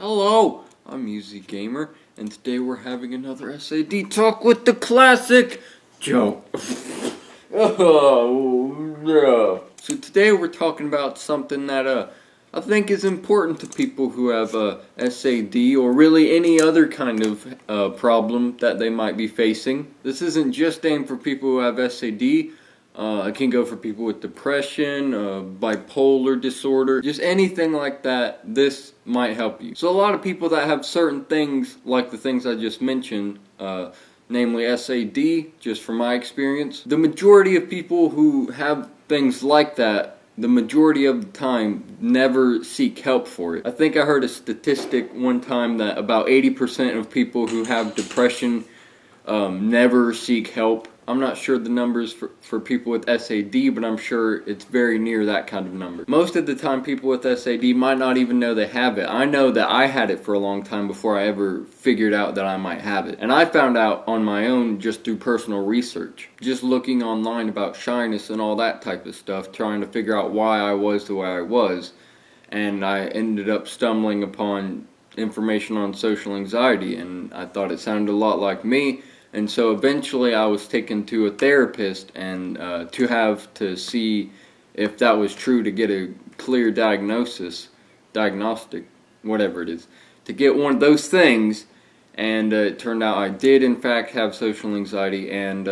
Hello, I'm Musi Gamer, and today we're having another SAD talk with the classic Joe. Oh, no. So today we're talking about something that I think is important to people who have SAD or really any other kind of problem that they might be facing. This isn't just aimed for people who have SAD. It can go for people with depression, bipolar disorder, just anything like that. This might help you. So a lot of people that have certain things, like the things I just mentioned, namely SAD, just from my experience, the majority of people who have things like that, the majority of the time, never seek help for it. I think I heard a statistic one time that about 80% of people who have depression never seek help. I'm not sure the numbers for people with SAD, but I'm sure it's very near that kind of number. Most of the time, people with SAD might not even know they have it. I know that I had it for a long time before I ever figured out that I might have it. And I found out on my own just through personal research. Just looking online about shyness and all that type of stuff, trying to figure out why I was the way I was. And I ended up stumbling upon information on social anxiety, and I thought it sounded a lot like me. And so eventually I was taken to a therapist and to see if that was true, to get a clear diagnostic, whatever it is, to get one of those things. And it turned out I did in fact have social anxiety, and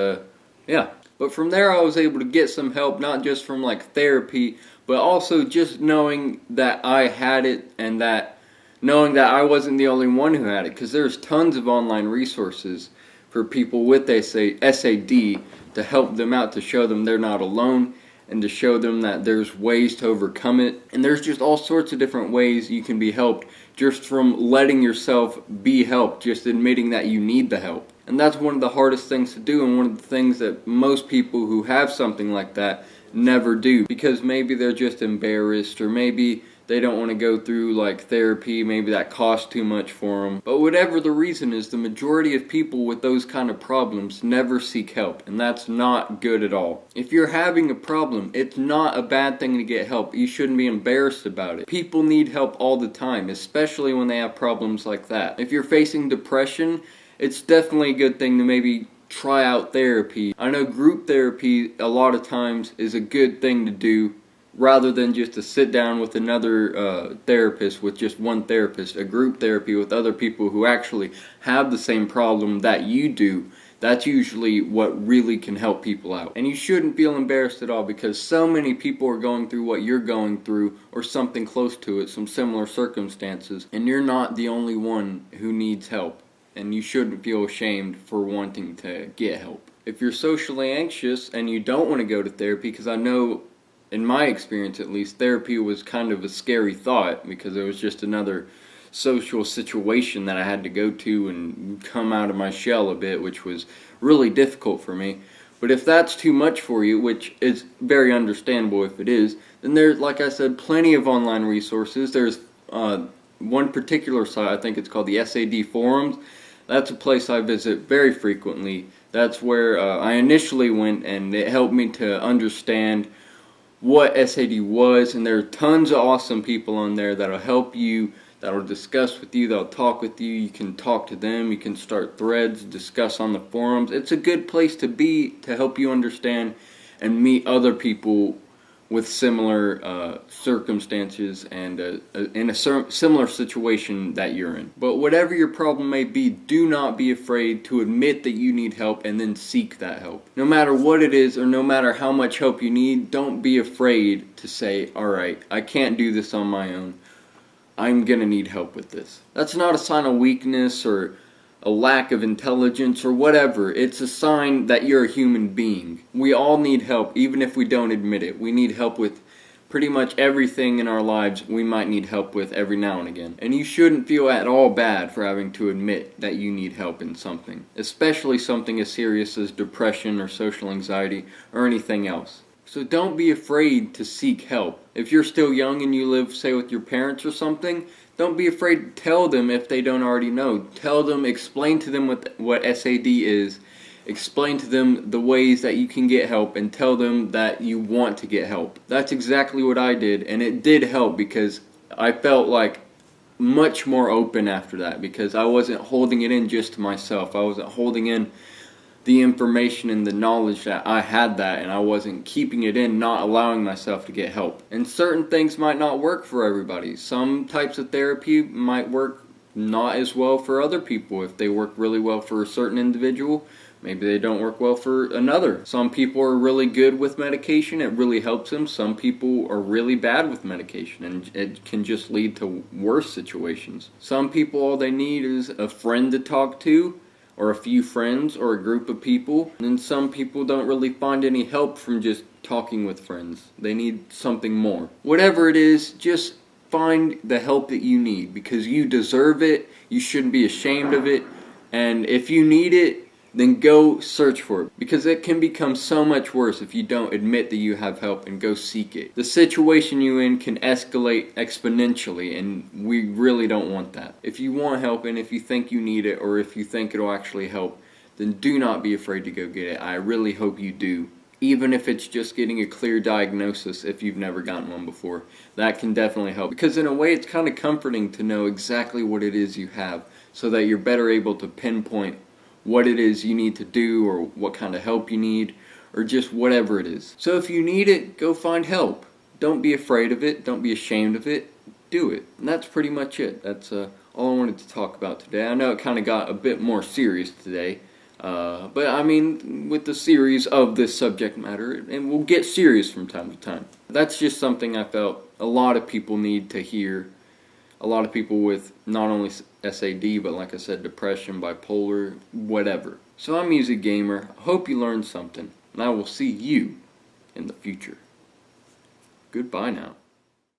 yeah. But from there I was able to get some help, not just from like therapy, but also just knowing that I had it, and that knowing that I wasn't the only one who had it, because there's tons of online resources for people with SAD to help them out, to show them they're not alone, and to show them that there's ways to overcome it. And there's just all sorts of different ways you can be helped just from letting yourself be helped, just admitting that you need the help. And that's one of the hardest things to do, and one of the things that most people who have something like that never do, because maybe they're just embarrassed, or maybe they don't want to go through like therapy, maybe that costs too much for them. But whatever the reason is, the majority of people with those kind of problems never seek help, and that's not good at all. If you're having a problem, it's not a bad thing to get help. You shouldn't be embarrassed about it. People need help all the time, especially when they have problems like that. If you're facing depression, it's definitely a good thing to maybe try out therapy. I know group therapy a lot of times is a good thing to do, rather than just to sit down with another therapist, with just one therapist. A group therapy with other people who actually have the same problem that you do, that's usually what really can help people out. And you shouldn't feel embarrassed at all, because so many people are going through what you're going through, or something close to it, some similar circumstances, and you're not the only one who needs help. And you shouldn't feel ashamed for wanting to get help. If you're socially anxious and you don't want to go to therapy, because I know, in my experience at least, therapy was kind of a scary thought, because it was just another social situation that I had to go to and come out of my shell a bit, which was really difficult for me. But if that's too much for you, which is very understandable if it is, then there's, like I said, plenty of online resources. There's one particular site, I think it's called the SAD Forums. That's a place I visit very frequently. That's where I initially went, and it helped me to understand what SAD was, and there are tons of awesome people on there that'll help you, that'll discuss with you, that'll talk with you. You can talk to them, you can start threads, discuss on the forums. It's a good place to be, to help you understand and meet other people with similar circumstances and in a similar situation that you're in. But whatever your problem may be, do not be afraid to admit that you need help and then seek that help. No matter what it is, or no matter how much help you need, don't be afraid to say, alright, I can't do this on my own. I'm gonna need help with this. That's not a sign of weakness or a lack of intelligence or whatever. It's a sign that you're a human being. We all need help, even if we don't admit it. We need help with pretty much everything in our lives. We might need help with every now and again. And you shouldn't feel at all bad for having to admit that you need help in something, especially something as serious as depression or social anxiety or anything else. So don't be afraid to seek help. If you're still young and you live, say, with your parents or something, don't be afraid to tell them if they don't already know. Tell them, explain to them what SAD is, explain to them the ways that you can get help, and tell them that you want to get help. That's exactly what I did, and it did help, because I felt like much more open after that, because I wasn't holding it in just to myself. I wasn't holding in the information and the knowledge that I had that, and I wasn't keeping it in, not allowing myself to get help. And certain things might not work for everybody. Some types of therapy might work not as well for other people. If they work really well for a certain individual, maybe they don't work well for another. Some people are really good with medication, it really helps them. Some people are really bad with medication, and it can just lead to worse situations. Some people, all they need is a friend to talk to, or a few friends, or a group of people. And some people don't really find any help from just talking with friends. They need something more. Whatever it is, just find the help that you need, because you deserve it. You shouldn't be ashamed of it. And if you need it, then go search for it, because it can become so much worse if you don't admit that you have help and go seek it. The situation you're in can escalate exponentially, and we really don't want that. If you want help, and if you think you need it, or if you think it'll actually help, then do not be afraid to go get it. I really hope you do. Even if it's just getting a clear diagnosis, if you've never gotten one before, that can definitely help. Because in a way, it's kind of comforting to know exactly what it is you have, so that you're better able to pinpoint what it is you need to do, or what kind of help you need, or just whatever it is. So if you need it, go find help. Don't be afraid of it. Don't be ashamed of it. Do it. And that's pretty much it. That's all I wanted to talk about today. I know it kind of got a bit more serious today. But I mean, with the series of this subject matter, and we'll get serious from time to time. That's just something I felt a lot of people need to hear. A lot of people with not only SAD, but like I said, depression, bipolar, whatever. So I'm Musi Gamer. I hope you learned something, and I will see you in the future. Goodbye now.